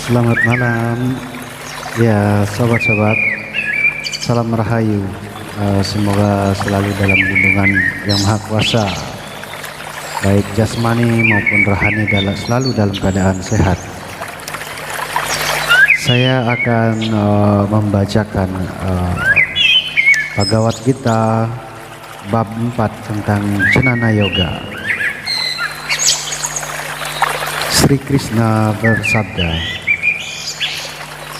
Selamat malam, ya sobat-sobat. Salam rahayu. Semoga selalu dalam lindungan Yang Maha Kuasa, baik jasmani maupun rohani selalu dalam keadaan sehat. Saya akan membacakan Bhagavad Gita bab 4 tentang Jnana Yoga. Sri Krishna bersabda,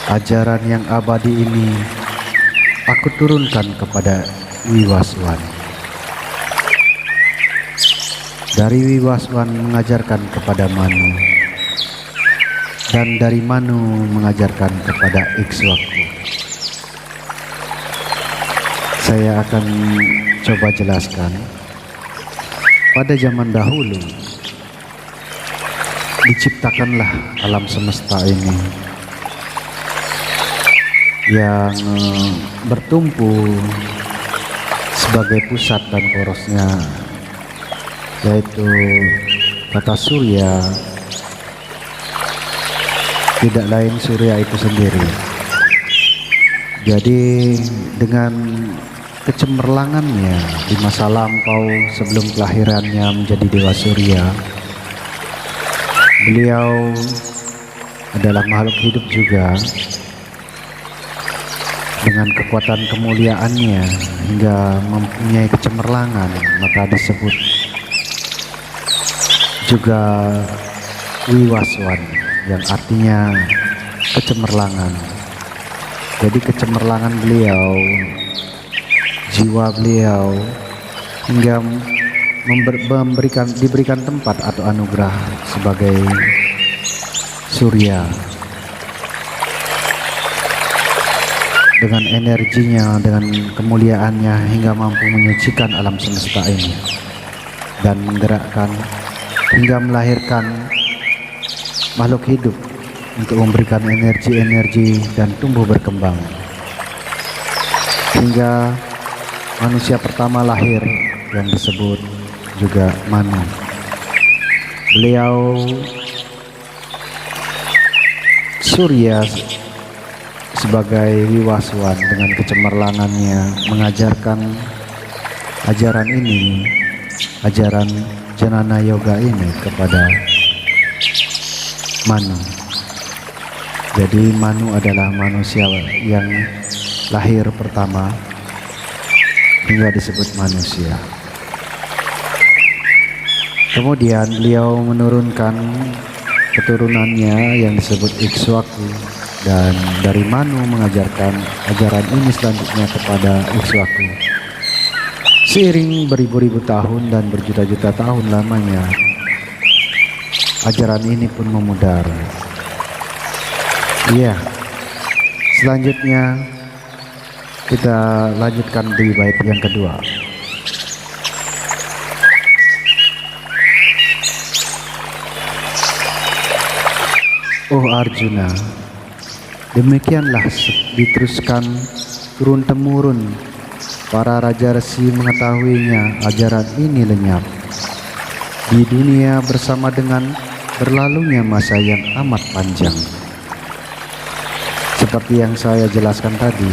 ajaran yang abadi ini aku turunkan kepada Wiwaswan. Dari Wiwaswan mengajarkan kepada Manu, dan dari Manu mengajarkan kepada Ikswaku. Saya akan coba jelaskan. Pada zaman dahulu diciptakanlah alam semesta ini yang bertumpu sebagai pusat dan porosnya, yaitu tata surya, tidak lain surya itu sendiri. Jadi dengan kecemerlangannya di masa lampau sebelum kelahirannya menjadi Dewa Surya, beliau adalah makhluk hidup juga. Dengan kekuatan kemuliaannya hingga mempunyai kecemerlangan, maka disebut juga Wiwaswan, yang artinya kecemerlangan. Jadi kecemerlangan beliau, jiwa beliau, hingga diberikan tempat atau anugerah sebagai surya. Dengan energinya, dengan kemuliaannya, hingga mampu menyucikan alam semesta ini dan menggerakkan hingga melahirkan makhluk hidup untuk memberikan energi-energi dan tumbuh berkembang, hingga manusia pertama lahir yang disebut juga Manu. Beliau surya sebagai Wiwaswan, dengan kecemerlangannya mengajarkan ajaran ini, ajaran Jnana Yoga ini kepada Manu. Jadi Manu adalah manusia yang lahir pertama hingga disebut manusia. Kemudian beliau menurunkan keturunannya yang disebut Ikswaku, dan dari Manu mengajarkan ajaran ini selanjutnya kepada Ikswaku. Seiring beribu-ribu tahun dan berjuta-juta tahun lamanya, ajaran ini pun memudar. Iya, selanjutnya kita lanjutkan di bait yang kedua. Oh Arjuna, demikianlah diteruskan turun-temurun para raja resi mengetahuinya ajaran ini lenyap di dunia bersama dengan berlalunya masa yang amat panjang. Seperti yang saya jelaskan tadi,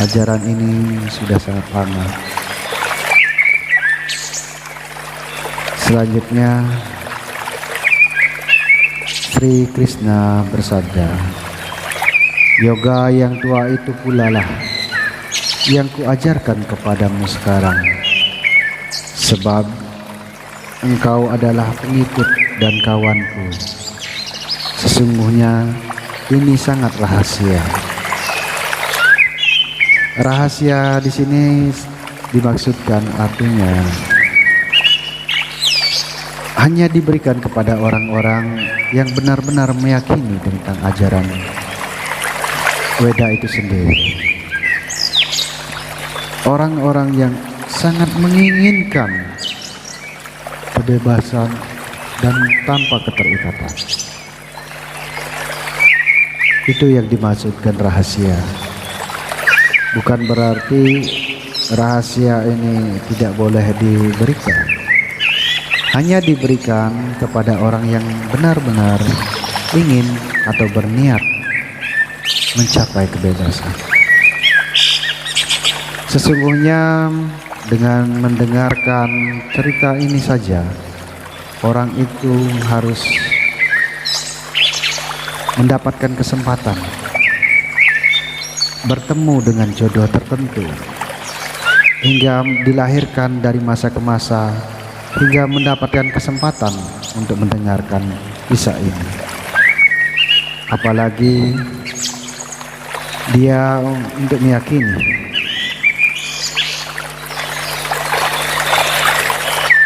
ajaran ini sudah sangat lama. Selanjutnya Sri Krishna bersabda, yoga yang tua itu pula lah yang kuajarkan kepadamu sekarang, sebab engkau adalah pengikut dan kawanku. Sesungguhnya ini sangat rahasia. Rahasia di sini dimaksudkan artinya hanya diberikan kepada orang-orang yang benar-benar meyakini tentang ajaran Weda itu sendiri. Orang-orang yang sangat menginginkan kebebasan dan tanpa keterikatan. Itu yang dimaksudkan rahasia. Bukan berarti rahasia ini tidak boleh diberikan. Hanya diberikan kepada orang yang benar-benar ingin atau berniat mencapai kebebasan. Sesungguhnya dengan mendengarkan cerita ini saja, orang itu harus mendapatkan kesempatan bertemu dengan jodoh tertentu, hingga dilahirkan dari masa ke masa, hingga mendapatkan kesempatan untuk mendengarkan kisah ini. Apalagi dia untuk meyakini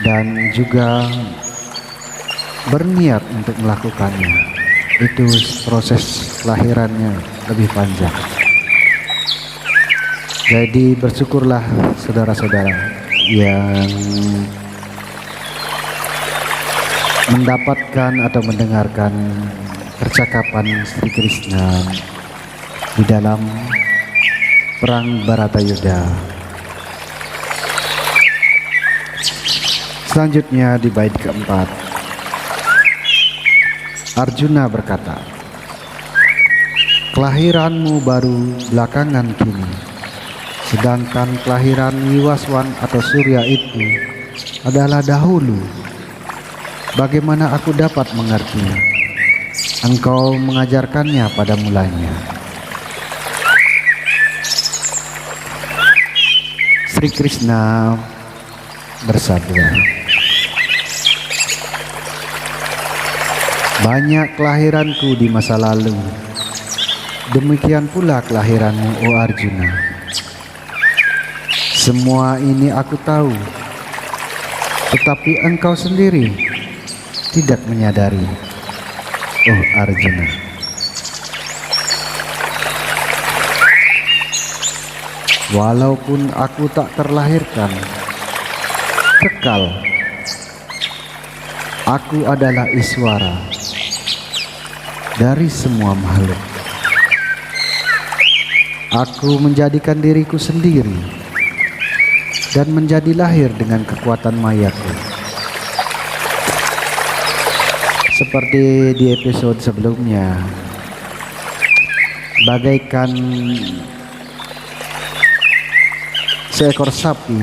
dan juga berniat untuk melakukannya. Itu proses kelahirannya lebih panjang. Jadi bersyukurlah saudara-saudara yang mendapatkan atau mendengarkan percakapan Sri Krishna di dalam perang Bharatayuddha. Selanjutnya di bait keempat, Arjuna berkata, "Kelahiranmu baru belakangan kini, sedangkan kelahiran Wiwaswan atau Surya itu adalah dahulu. Bagaimana aku dapat mengerti? Engkau mengajarkannya pada mulanya." Sri Krishna bersabda, "Banyak kelahiranku di masa lalu, demikian pula kelahiranmu, O Arjuna. Semua ini aku tahu, tetapi engkau sendiri tidak menyadari, oh Arjuna. Walaupun aku tak terlahirkan, kekal, aku adalah Iswara dari semua makhluk. Aku menjadikan diriku sendiri dan menjadi lahir dengan kekuatan mayaku. Seperti di episode sebelumnya, bagaikan seekor sapi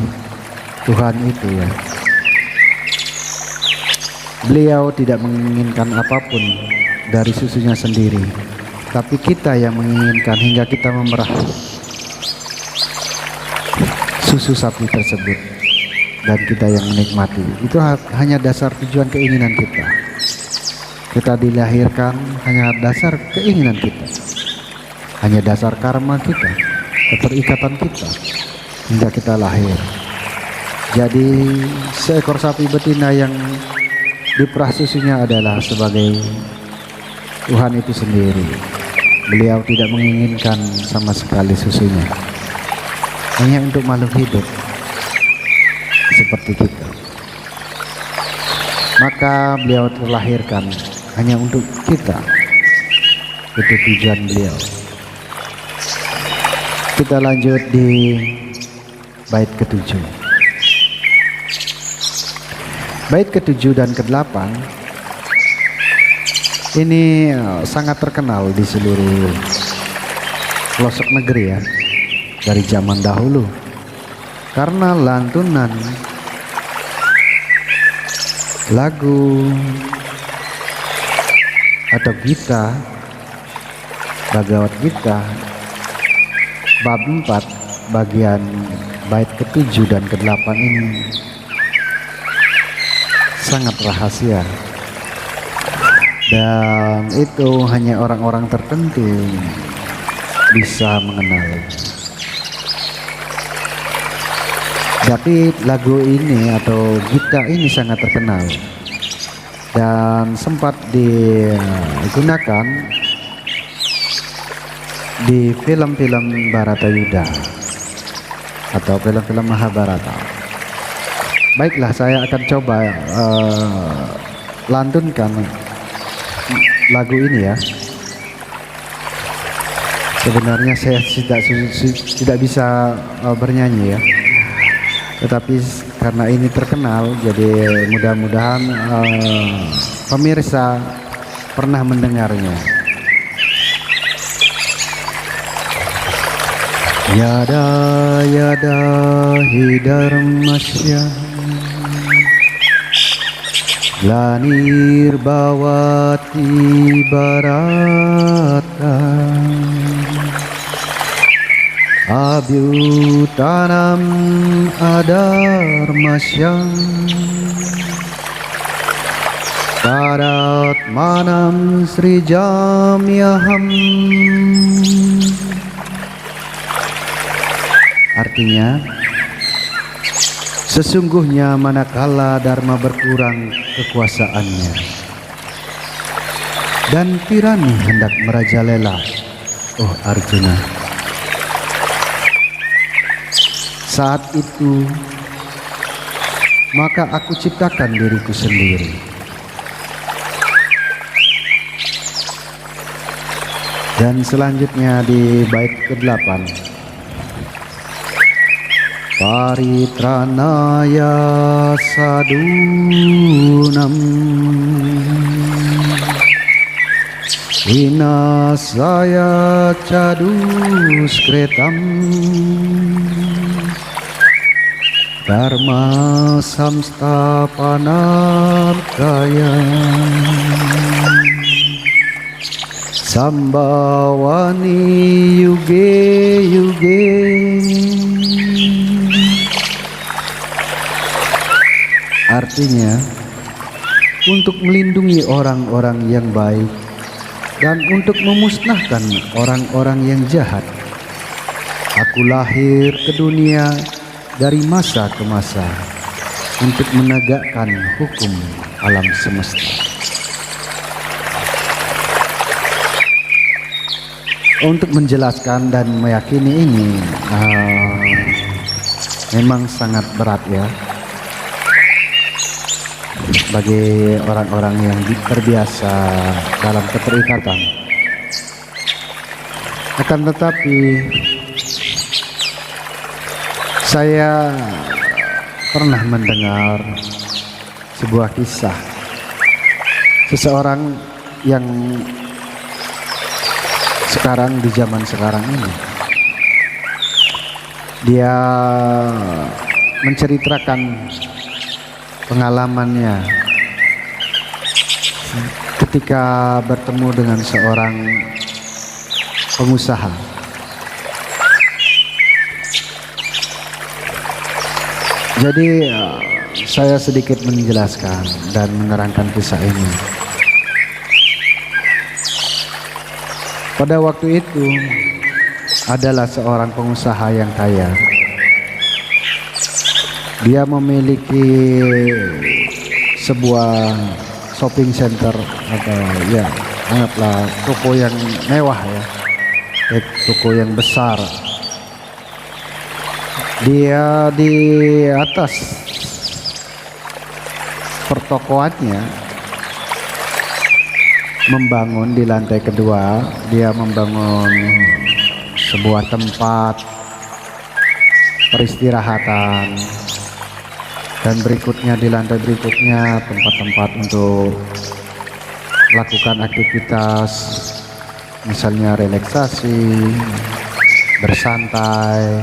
Tuhan itu ya. Beliau tidak menginginkan apapun dari susunya sendiri, tapi kita yang menginginkan hingga kita memerah susu sapi tersebut dan kita yang menikmati. Itu hanya dasar tujuan keinginan kita. Kita dilahirkan hanya dasar keinginan kita, hanya dasar karma kita, keterikatan kita hingga kita lahir. Jadi seekor sapi betina yang diperah susunya adalah sebagai Tuhan itu sendiri. Beliau tidak menginginkan sama sekali susunya, hanya untuk makhluk hidup seperti kita. Maka beliau terlahirkan hanya untuk kita. Itu tujuan beliau. Kita lanjut di bait ke-7. Bait ke-7 dan ke-8 ini sangat terkenal di seluruh pelosok negeri ya, dari zaman dahulu, karena lantunan lagu atau Gita, Bhagavad Gita bab 4 bagian bait ke-7 dan ke-8 ini sangat rahasia, dan itu hanya orang-orang tertentu bisa mengenal. Tapi lagu ini atau Gita ini sangat terkenal dan sempat digunakan di film-film Bharatayuddha atau film-film Mahabharata. Baiklah, saya akan coba lantunkan lagu ini ya. Sebenarnya saya tidak bisa bernyanyi ya, tetapi karena ini terkenal, jadi mudah-mudahan pemirsa pernah mendengarnya. Yada yada hidarmasya lanir bawati barata abhyutanam adarmasyam tadat manam srijamyaham. Artinya, sesungguhnya manakala Dharma berkurang kekuasaannya dan tirani hendak merajalela, oh Arjuna, saat itu maka aku ciptakan diriku sendiri. Dan selanjutnya di bait ke-8, paritranaya sadunam vinasaya caduskretam dharma samstapanarkaya sambawani yuge yuge. Artinya, untuk melindungi orang-orang yang baik dan untuk memusnahkan orang-orang yang jahat, aku lahir ke dunia dari masa ke masa untuk menegakkan hukum alam semesta. Untuk menjelaskan dan meyakini ini memang sangat berat ya bagi orang-orang yang terbiasa dalam keterikatan. Akan tetapi saya pernah mendengar sebuah kisah seseorang yang sekarang di zaman sekarang ini dia menceritakan pengalamannya ketika bertemu dengan seorang pengusaha. Jadi saya sedikit menjelaskan dan menerangkan kisah ini. Pada waktu itu adalah seorang pengusaha yang kaya. Dia memiliki sebuah shopping center atau ya anggaplah toko yang mewah ya, toko yang besar. Dia di atas pertokoannya membangun di lantai kedua, dia membangun sebuah tempat peristirahatan, dan berikutnya di lantai berikutnya tempat-tempat untuk melakukan aktivitas misalnya relaksasi, bersantai,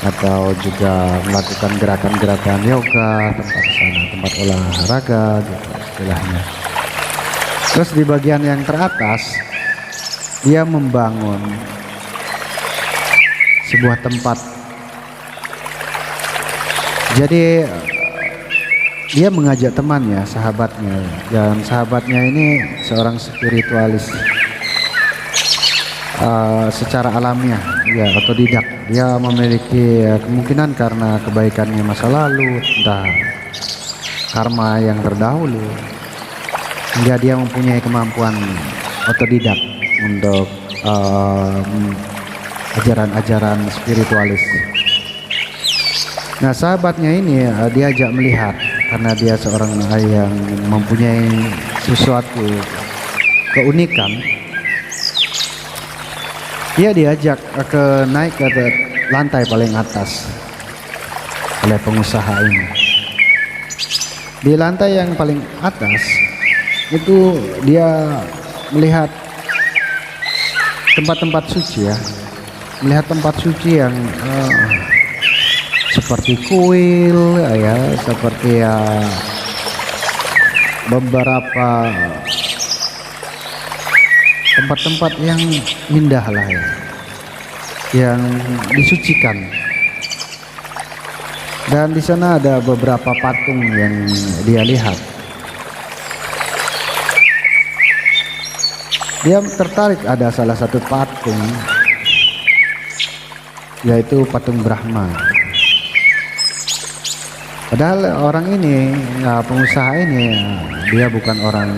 atau juga melakukan gerakan-gerakan yoga, tempat sana, tempat olahraga gitu istilahnya. Terus di bagian yang teratas dia membangun sebuah tempat. Jadi dia mengajak temannya, sahabatnya, dan sahabatnya ini seorang spiritualis secara alamiah, ya otodidak. Dia memiliki kemungkinan karena kebaikannya masa lalu, entah karma yang terdahulu, hingga dia mempunyai kemampuan otodidak untuk ajaran-ajaran spiritualis. Nah, sahabatnya ini diajak melihat karena dia seorang yang mempunyai sesuatu keunikan. Dia diajak naik ke lantai paling atas oleh pengusaha ini. Di lantai yang paling atas itu dia melihat tempat-tempat suci ya, melihat tempat suci yang seperti kuil ya, seperti ya beberapa tempat-tempat yang indah lah ya, yang disucikan. Dan di sana ada beberapa patung yang dia lihat. Dia tertarik ada salah satu patung, yaitu patung Brahma. Padahal orang ini, pengusaha ini, dia bukan orang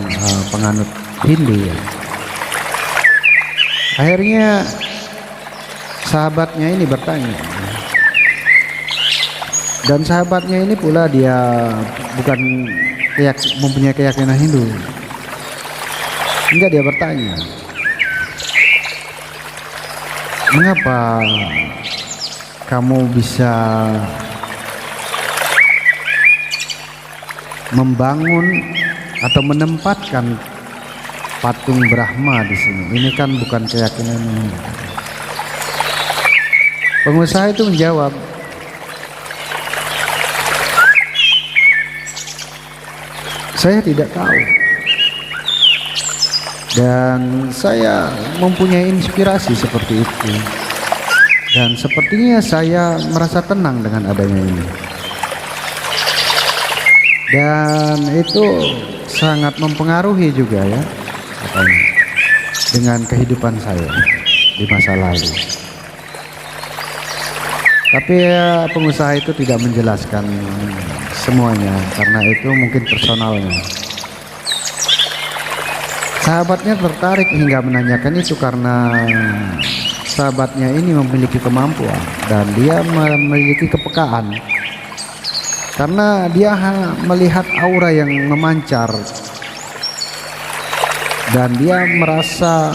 penganut Hindu ya. Akhirnya sahabatnya ini bertanya, dan sahabatnya ini pula dia bukan mempunyai keyakinan Hindu. Hingga dia bertanya, mengapa kamu bisa membangun atau menempatkan patung Brahma di sini? Ini kan bukan keyakinan. Pengusaha itu menjawab, saya tidak tahu. Dan saya mempunyai inspirasi seperti itu. Dan sepertinya saya merasa tenang dengan adanya ini. Dan itu sangat mempengaruhi juga ya, katanya, dengan kehidupan saya di masa lalu. Tapi ya, pengusaha itu tidak menjelaskan semuanya karena itu mungkin personalnya. Sahabatnya tertarik hingga menanyakan itu karena sahabatnya ini memiliki kemampuan dan dia memiliki kepekaan, karena dia melihat aura yang memancar dan dia merasa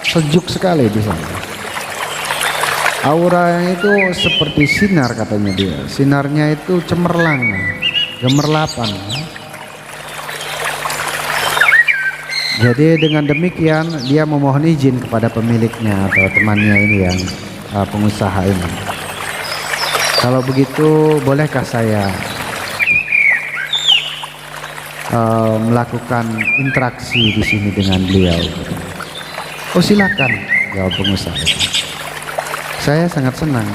sejuk sekali di sana. Aura itu seperti sinar, katanya dia. Sinarnya itu cemerlang, gemerlapan. Jadi dengan demikian dia memohon izin kepada pemiliknya atau temannya ini yang pengusaha ini. Kalau begitu bolehkah saya melakukan interaksi di sini dengan beliau? Oh silakan, jawab pengusaha. Saya sangat senang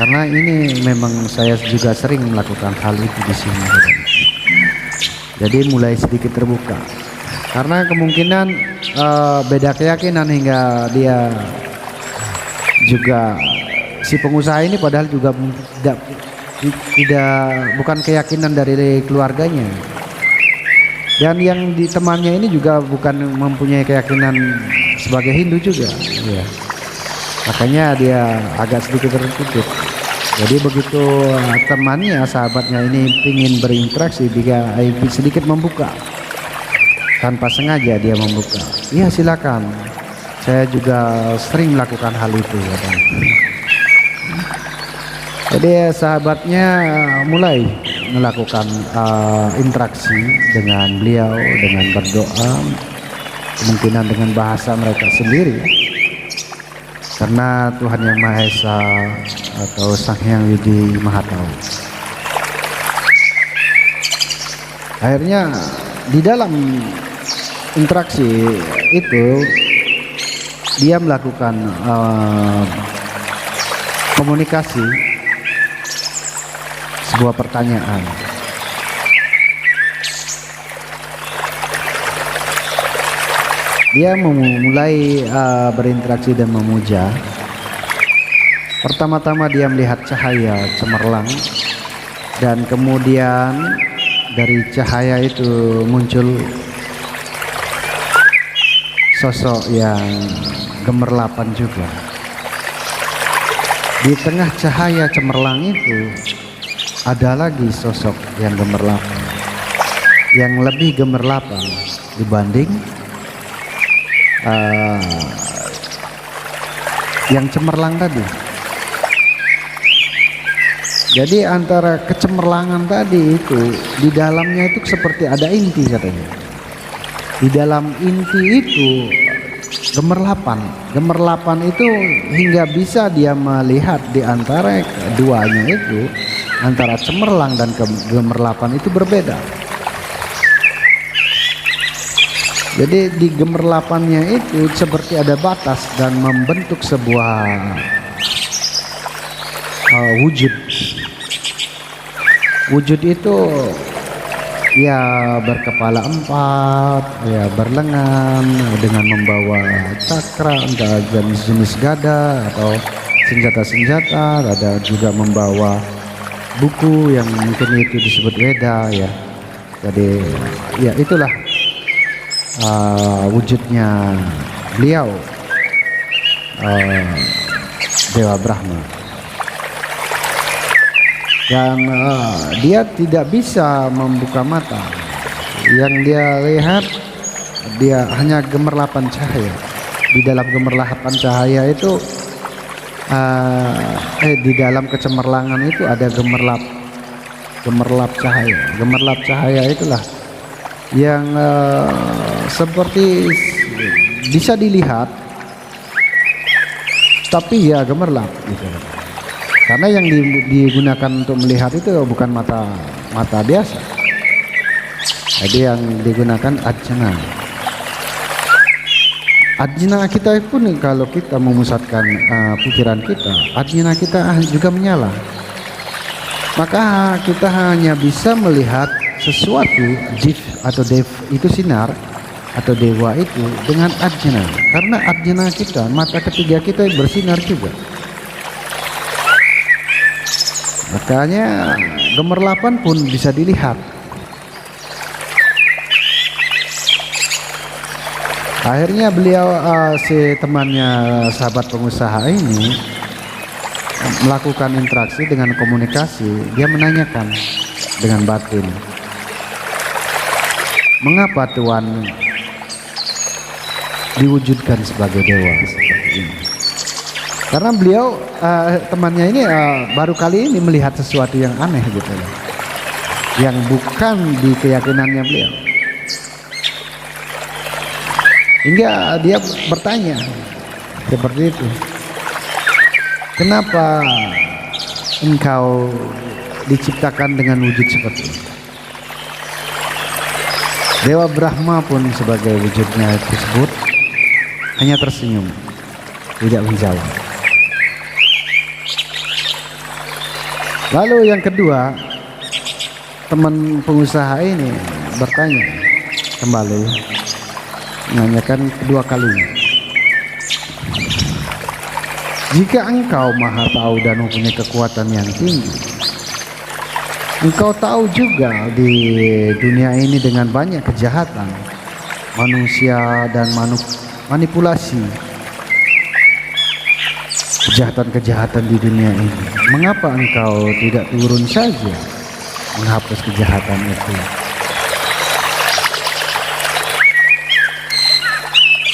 karena ini memang saya juga sering melakukan hal itu di sini. Jadi mulai sedikit terbuka. Karena kemungkinan beda keyakinan hingga dia juga si pengusaha ini padahal juga tidak bukan keyakinan dari keluarganya. Dan yang di temannya ini juga bukan mempunyai keyakinan sebagai Hindu juga. Ya. Makanya dia agak sedikit tertutup. Jadi begitu temannya, sahabatnya ini ingin berinteraksi, dia sedikit membuka. Tanpa sengaja dia membuka. Iya silakan. Saya juga sering melakukan hal itu. Jadi sahabatnya mulai melakukan interaksi dengan beliau dengan berdoa, kemungkinan dengan bahasa mereka sendiri. Karena Tuhan Yang Maha Esa atau Sang Hyang Widi Maha Tahu. Akhirnya di dalam interaksi itu dia melakukan komunikasi sebuah pertanyaan. Dia memulai berinteraksi dan memuja. Pertama-tama dia melihat cahaya cemerlang dan kemudian dari cahaya itu muncul sosok yang gemerlapan juga. Di tengah cahaya cemerlang itu ada lagi sosok yang gemerlapan, yang lebih gemerlapan dibanding yang cemerlang tadi. Jadi antara kecemerlangan tadi itu di dalamnya itu seperti ada inti katanya. Di dalam inti itu gemerlapan. Gemerlapan itu hingga bisa dia melihat di antara keduanya itu, antara cemerlang dan gemerlapan itu berbeda. Jadi di gemerlapannya itu seperti ada batas dan membentuk sebuah wujud. Wujud itu ya berkepala 4, ya berlengan dengan membawa cakra, entah jenis-jenis gada atau senjata-senjata, ada juga membawa buku yang mungkin itu disebut Weda ya. Jadi ya itulah wujudnya beliau, Dewa Brahma. Dan dia tidak bisa membuka mata. Yang dia lihat, dia hanya gemerlapan cahaya. Di dalam gemerlapan cahaya itu di dalam kecemerlangan itu ada gemerlap cahaya. Gemerlap cahaya itulah yang seperti bisa dilihat tapi ya gemerlap gitu. Karena yang digunakan untuk melihat itu bukan mata biasa. Jadi yang digunakan ajna. Ajna kita pun kalau kita memusatkan pikiran kita, ajna kita juga menyala. Maka kita hanya bisa melihat sesuatu div atau dev itu sinar atau dewa itu dengan ajna. Karena ajna kita, mata ketiga kita bersinar juga. Makanya gemerlapan pun bisa dilihat. Akhirnya beliau si temannya sahabat pengusaha ini melakukan interaksi dengan komunikasi. Dia menanyakan dengan batin, mengapa Tuhan diwujudkan sebagai dewa seperti ini? Karena beliau temannya ini baru kali ini melihat sesuatu yang aneh gitu, yang bukan di keyakinannya beliau. Hingga dia bertanya seperti itu, kenapa engkau diciptakan dengan wujud seperti ini? Dewa Brahma pun sebagai wujudnya tersebut hanya tersenyum, tidak menjawab. Lalu yang kedua, teman pengusaha ini bertanya kembali, menanyakan kedua kalinya, jika engkau maha tahu dan mempunyai kekuatan yang tinggi, engkau tahu juga di dunia ini dengan banyak kejahatan manusia dan manipulasi, kejahatan-kejahatan di dunia ini. Mengapa engkau tidak turun saja menghapus kejahatan itu?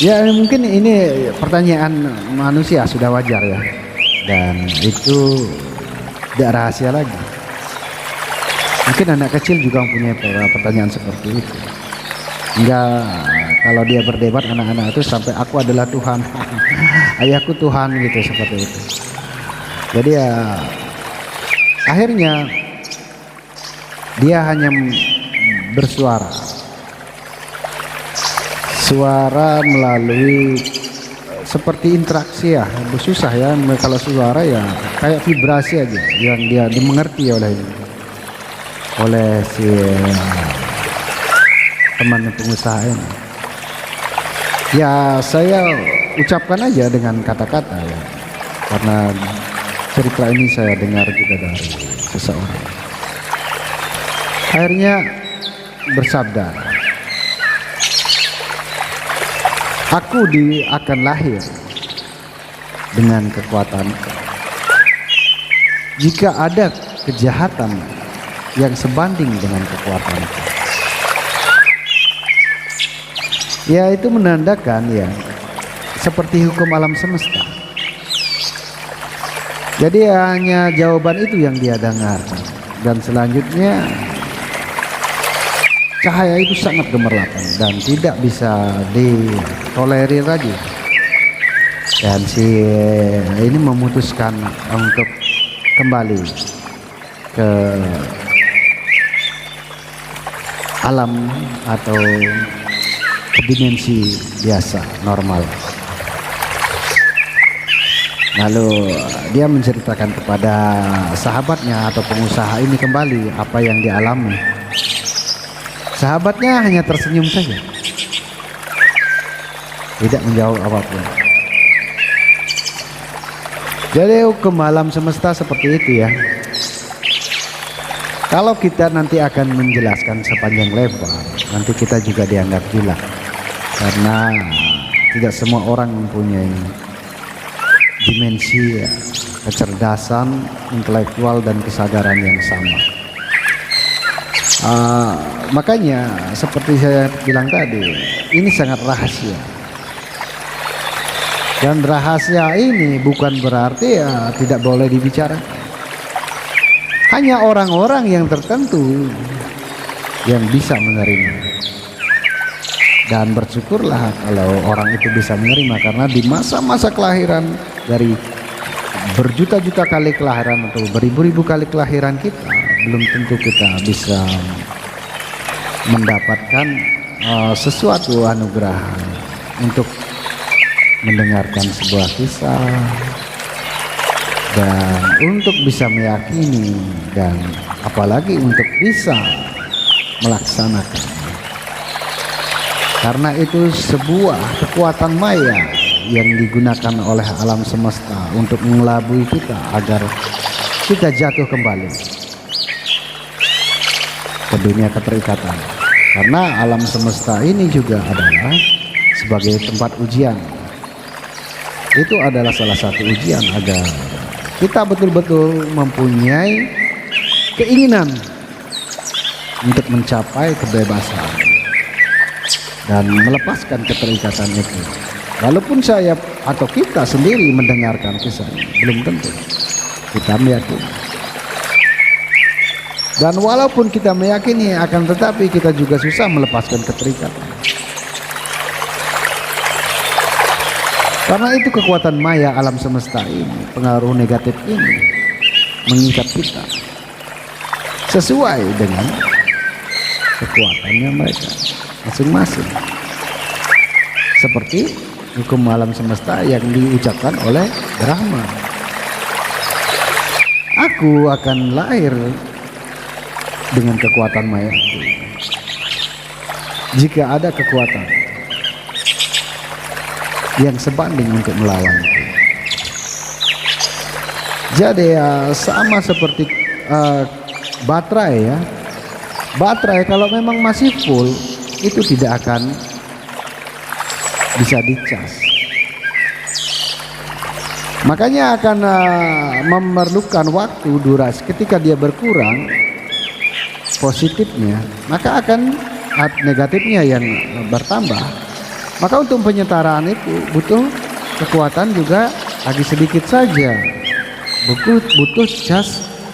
Ya mungkin ini pertanyaan manusia, sudah wajar ya, dan itu tidak rahasia lagi. Mungkin anak kecil juga mempunyai pertanyaan seperti itu. Enggak, kalau dia berdebat anak-anak itu sampai aku adalah Tuhan, ayahku Tuhan gitu, seperti itu. Jadi ya akhirnya dia hanya bersuara, suara melalui seperti interaksi ya, susah ya kalau suara ya kayak vibrasi aja yang dia dimengerti oleh si teman pengusaha ini. Ya saya ucapkan aja dengan kata-kata ya, karena cerita ini saya dengar juga dari seseorang. Akhirnya bersabda, aku akan lahir dengan kekuatan. Jika ada kejahatan yang sebanding dengan kekuatan, ya itu menandakan ya seperti hukum alam semesta. Jadi hanya jawaban itu yang dia dengar, dan selanjutnya cahaya itu sangat gemerlapan dan tidak bisa ditolerir lagi. Dan si ini memutuskan untuk kembali ke alam atau ke dimensi biasa, normal. Lalu dia menceritakan kepada sahabatnya atau pengusaha ini kembali apa yang dialami. Sahabatnya hanya tersenyum saja, tidak menjawab apapun. Jadi hukum alam semesta seperti itu ya. Kalau kita nanti akan menjelaskan sepanjang lebar, nanti kita juga dianggap gila, karena tidak semua orang mempunyai dimensi ya, kecerdasan intelektual dan kesadaran yang sama. Makanya seperti saya bilang tadi, ini sangat rahasia. Dan rahasia ini bukan berarti ya tidak boleh dibicarakan. Hanya orang-orang yang tertentu yang bisa menerima. Dan bersyukurlah kalau orang itu bisa menerima, karena di masa-masa kelahiran, dari berjuta-juta kali kelahiran atau beribu-ribu kali kelahiran kita, belum tentu kita bisa mendapatkan sesuatu anugerah untuk mendengarkan sebuah kisah dan untuk bisa meyakini dan apalagi untuk bisa melaksanakan. Karena itu sebuah kekuatan maya yang digunakan oleh alam semesta untuk mengelabui kita agar kita jatuh kembali ke dunia keterikatan. Karena alam semesta ini juga adalah sebagai tempat ujian. Itu adalah salah satu ujian agar kita betul-betul mempunyai keinginan untuk mencapai kebebasan dan melepaskan keterikatan itu. Walaupun saya atau kita sendiri mendengarkan kisah ini, belum tentu kita meyakini. Dan walaupun kita meyakini, akan tetapi kita juga susah melepaskan keterikatan. Karena itu kekuatan maya alam semesta ini, pengaruh negatif ini mengikat kita sesuai dengan kekuatannya mereka masing-masing. Seperti hukum alam semesta yang diucapkan oleh Brahma. Aku akan lahir dengan kekuatan maya itu. Jika ada kekuatan yang sebanding untuk melawan itu. Jadi ya sama seperti baterai ya. Baterai kalau memang masih full itu tidak akan bisa dicas. Makanya akan memerlukan waktu durasi. Ketika dia berkurang positifnya, maka akan negatifnya yang bertambah. Maka untuk penyetaraan itu butuh kekuatan juga lagi sedikit saja. Butuh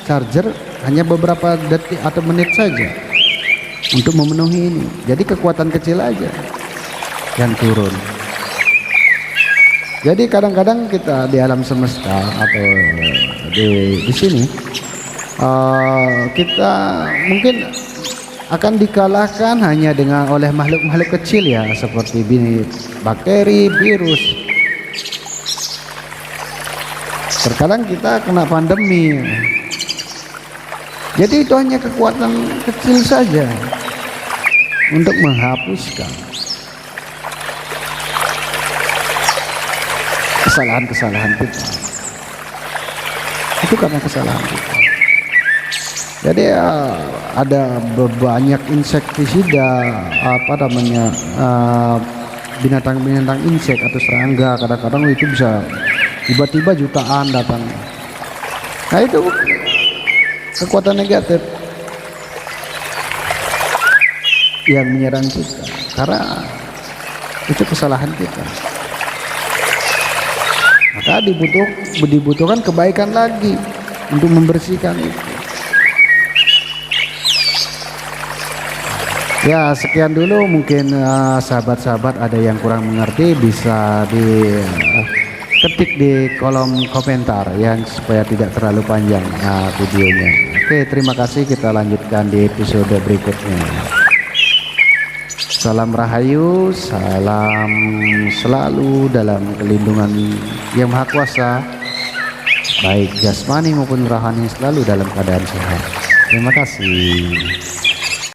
charger hanya beberapa detik atau menit saja untuk memenuhi ini. Jadi kekuatan kecil aja yang turun. Jadi kadang-kadang kita di alam semesta atau di sini kita mungkin akan dikalahkan hanya dengan oleh makhluk-makhluk kecil ya, seperti bakteri, virus. Terkadang kita kena pandemi. Jadi itu hanya kekuatan kecil saja untuk menghapuskan kesalahan-kesalahan kita. Itu karena kesalahan kita. Jadi ada banyak insektisida, binatang-binatang insek atau serangga, kadang-kadang itu bisa tiba-tiba jutaan datang. Nah itu kekuatan negatif yang menyerang kita, karena itu kesalahan kita. Maka dibutuhkan kebaikan lagi untuk membersihkan itu. Ya, sekian dulu mungkin sahabat-sahabat ada yang kurang mengerti bisa ketik di kolom komentar ya supaya tidak terlalu panjang videonya. Oke, terima kasih, kita lanjutkan di episode berikutnya. Salam Rahayu, salam selalu dalam kelindungan Yang Maha Kuasa, baik jasmani maupun rohani selalu dalam keadaan sehat. Terima kasih.